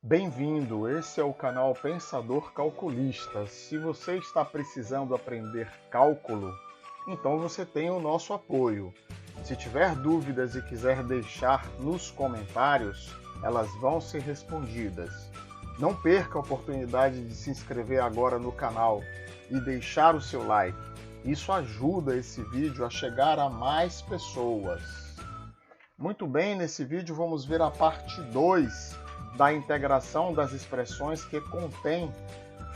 Bem-vindo, esse é o canal Pensador Calculista. Se você está precisando aprender cálculo, então você tem o nosso apoio. Se tiver dúvidas e quiser deixar nos comentários, elas vão ser respondidas. Não perca a oportunidade de se inscrever agora no canal e deixar o seu like. Isso ajuda esse vídeo a chegar a mais pessoas. Muito bem, nesse vídeo vamos ver a parte 2 da integração das expressões que contêm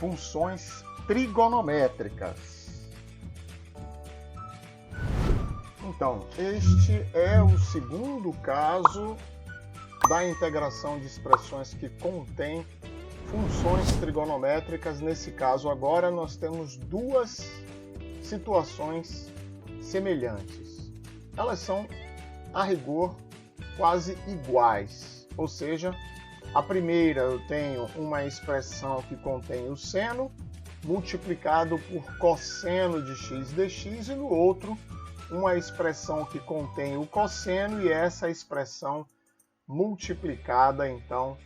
funções trigonométricas. Então, este é o segundo caso da integração de expressões que contêm funções trigonométricas. Nesse caso agora nós temos duas situações semelhantes. Elas são, a rigor, quase iguais, ou seja, a primeira eu tenho uma expressão que contém o seno multiplicado por cosseno de x dx e no outro uma expressão que contém o cosseno e essa expressão multiplicada então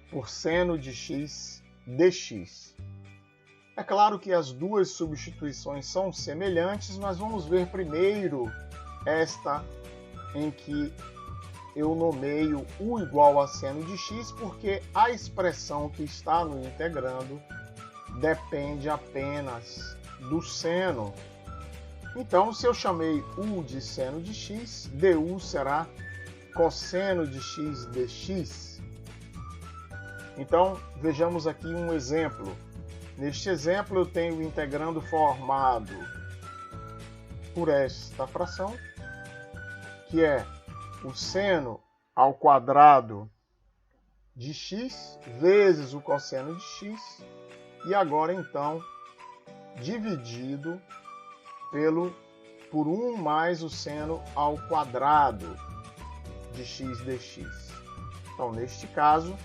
por seno de x dx. É claro que as duas substituições são semelhantes, mas vamos ver primeiro esta em que eu nomeio u igual a seno de x, porque a expressão que está no integrando depende apenas do seno. Então, se eu chamei u de seno de x, du será cosseno de x dx. Então, vejamos aqui um exemplo. Neste exemplo, eu tenho o integrando formado por esta fração, que é o seno ao quadrado de x vezes o cosseno de x, e agora então dividido por 1 mais o seno ao quadrado de x dx. Então, neste caso,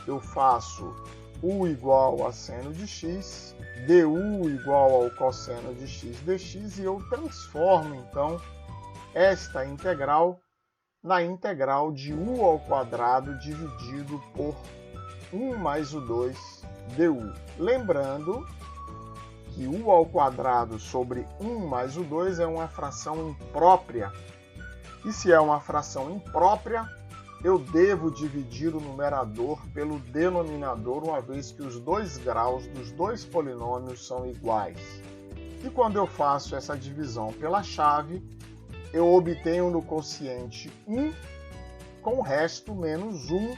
eu faço u igual a seno de x, du igual ao cosseno de x dx, e eu transformo então esta integral na integral de u ao quadrado dividido por 1 mais o 2 du. Lembrando que u ao quadrado sobre 1 mais o 2 é uma fração imprópria. E se é uma fração imprópria, eu devo dividir o numerador pelo denominador, uma vez que os dois graus dos dois polinômios são iguais. E quando eu faço essa divisão pela chave, eu obtenho no quociente 1 com o resto menos 1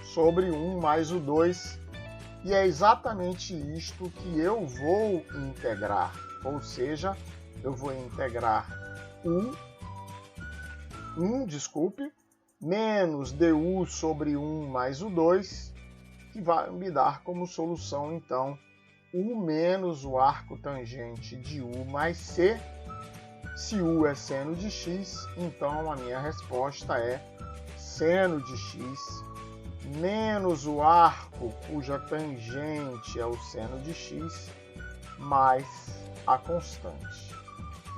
sobre 1 mais o 2. E é exatamente isto que eu vou integrar. Ou seja, eu vou integrar menos du sobre 1 mais o 2, que vai me dar como solução, então, u menos o arco tangente de u mais c. Se u é seno de x, então a minha resposta é seno de x menos o arco cuja tangente é o seno de x mais a constante.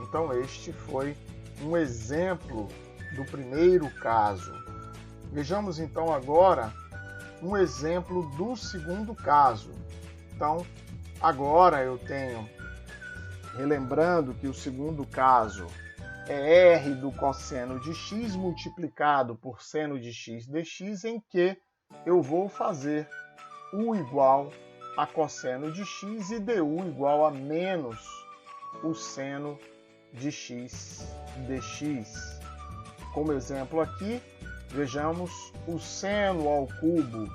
Então este foi um exemplo do primeiro caso. Vejamos então agora um exemplo do segundo caso. Então agora eu tenho, relembrando que o segundo caso é r do cosseno de x multiplicado por seno de x dx, em que eu vou fazer u igual a cosseno de x e du igual a menos o seno de x dx. Como exemplo aqui, vejamos o seno ao cubo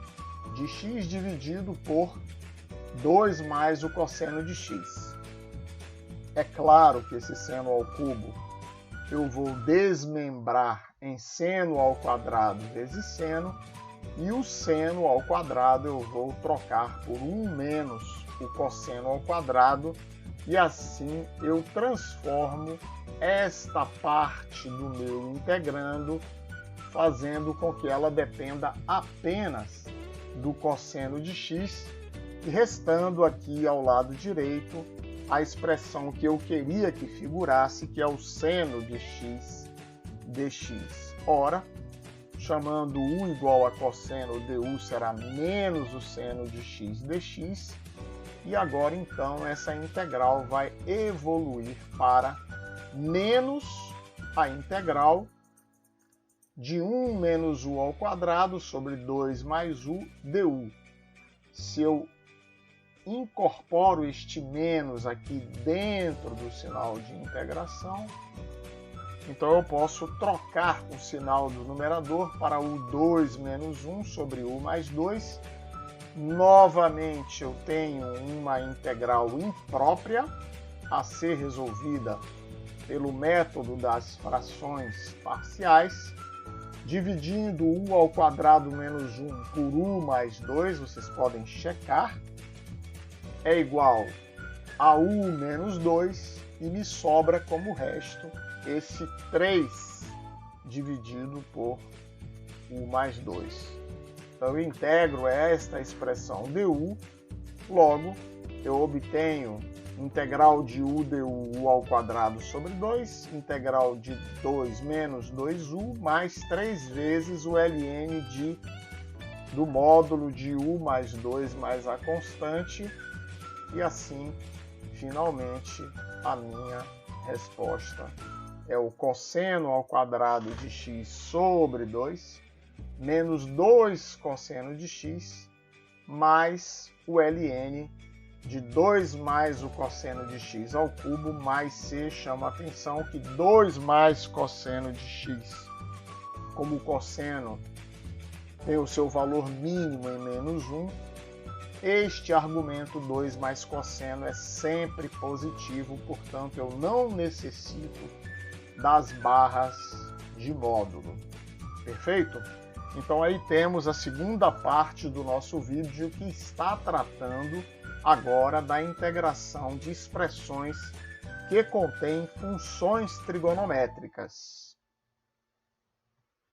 de x dividido por 2 mais o cosseno de x. É claro que esse seno ao cubo eu vou desmembrar em seno ao quadrado vezes seno, e o seno ao quadrado eu vou trocar por 1 menos o cosseno ao quadrado, e assim eu transformo esta parte do meu integrando, fazendo com que ela dependa apenas do cosseno de x, e restando aqui ao lado direito a expressão que eu queria que figurasse, que é o seno de x dx. Ora, chamando u igual a cosseno du será menos o seno de x dx. E agora, então, essa integral vai evoluir para menos a integral de 1 menos u ao quadrado sobre 2 mais u du. Se eu incorporo este menos aqui dentro do sinal de integração, então eu posso trocar o sinal do numerador para o 2 menos 1 sobre u mais 2. Novamente eu tenho uma integral imprópria a ser resolvida pelo método das frações parciais, dividindo u ao quadrado menos 1 por u mais 2, vocês podem checar, é igual a u menos 2 e me sobra como resto esse 3 dividido por u mais 2. Então eu integro esta expressão du, logo eu obtenho integral de u du ao quadrado sobre 2, integral de 2 menos 2u, mais 3 vezes o ln do módulo de u mais 2 mais a constante, e assim, finalmente, a minha resposta é o cosseno ao quadrado de x sobre 2, menos 2 cosseno de x, mais o ln de 2 mais o cosseno de x ao cubo, mais c. Chama a atenção que 2 mais cosseno de x, como o cosseno tem o seu valor mínimo em menos 1, este argumento 2 mais cosseno é sempre positivo, portanto eu não necessito das barras de módulo. Perfeito? Então aí temos a segunda parte do nosso vídeo, que está tratando agora da integração de expressões que contêm funções trigonométricas.